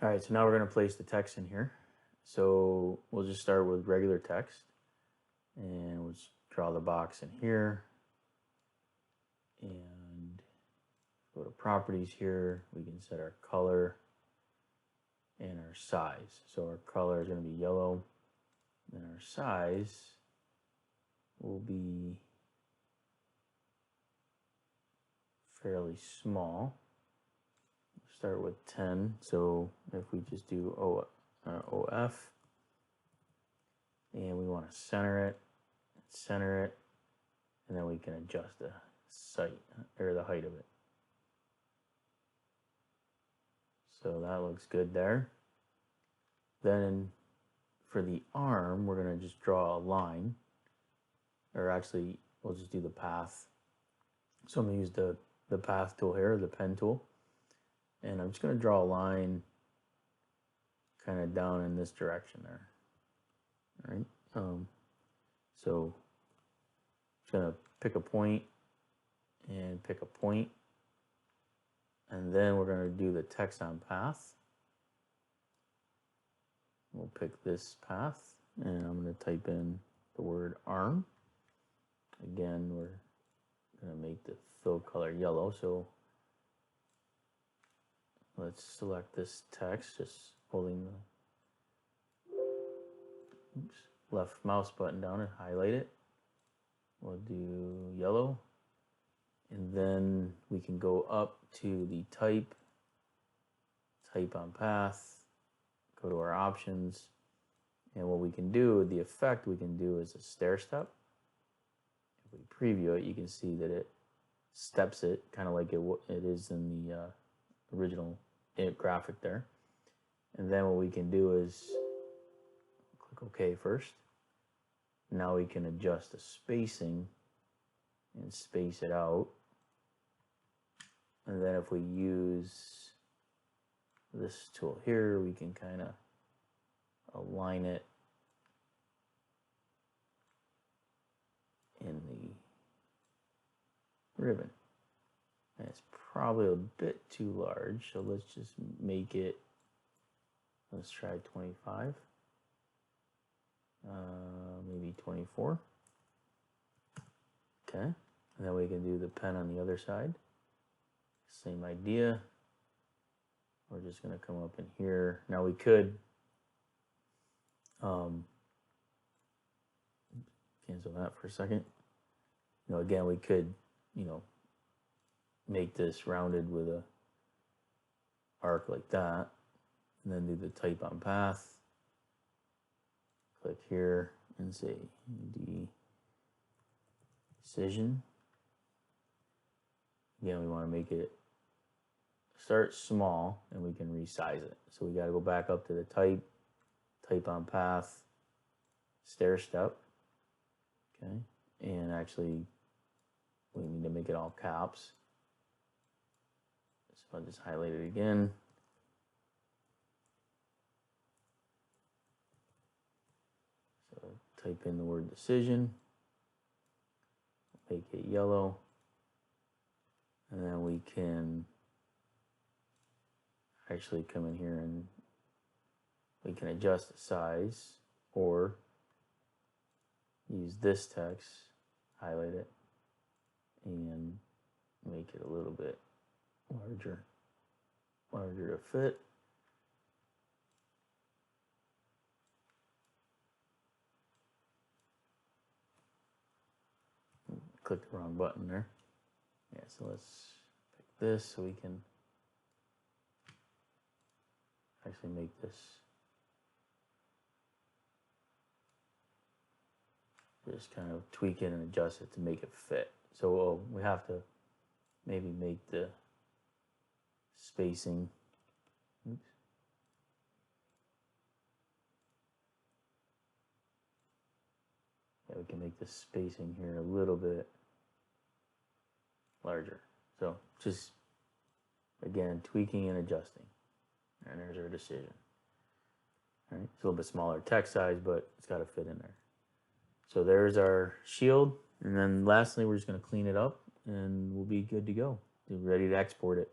All right, so now we're going to place the text in here. So we'll just start with regular text and we'll just draw the box in here and go to properties here. We can set our color and our size. So our color is going to be yellow, and our size will be fairly small. Start with 10. So if we just do OF, and we want to center it, and then we can adjust the height of it. So that looks good there. Then for the arm, we're going to just draw a line, or actually we'll just do the path. So I'm going to use the path tool here, the pen tool, and I'm just going to draw a line kind of down in this direction there. All right. So I'm going to pick a point and pick a point, and then we're going to do the text on path. We'll pick this path, and I'm going to type in the word arm. Again, we're going to make the fill color yellow, so let's select this text, just holding the left mouse button down and highlight it. We'll do yellow, and then we can go up to the type on path, go to our options, and what we can do, the effect we can do is a stair step. If we preview it, you can see that it steps it kind of like it is in the original graphic there. And then what we can do is click OK first. Now we can adjust the spacing and space it out. And then if we use this tool here, we can kind of align it in the ribbon. And it's probably a bit too large, so let's just make it, let's try 25, maybe 24. Okay, and then we can do the pen on the other side. Same idea. We're just going to come up in here. Now we could cancel that for a second. You know, again, we could, you know, make this rounded with a arc like that, and then do the type on path. Click here and say decision. Again, we want to make it start small, and we can resize it. So we got to go back up to the type on path, stair step. Okay, and actually we need to make it all caps. So I'll just highlight it again. So type in the word decision, make it yellow, and then we can actually come in here and we can adjust the size, or use this text, highlight it, and make it a little bit larger to fit. Click the wrong button there. Yeah, so let's pick this so we can actually make this just kind of tweak it and adjust it to make it fit. So we have to maybe make the spacing, oops, yeah, we can make the spacing here a little bit larger. So just, again, tweaking and adjusting. And there's our decision. All right, it's a little bit smaller text size, but it's got to fit in there. So there's our shield. And then lastly, we're just going to clean it up and we'll be good to go. We're ready to export it.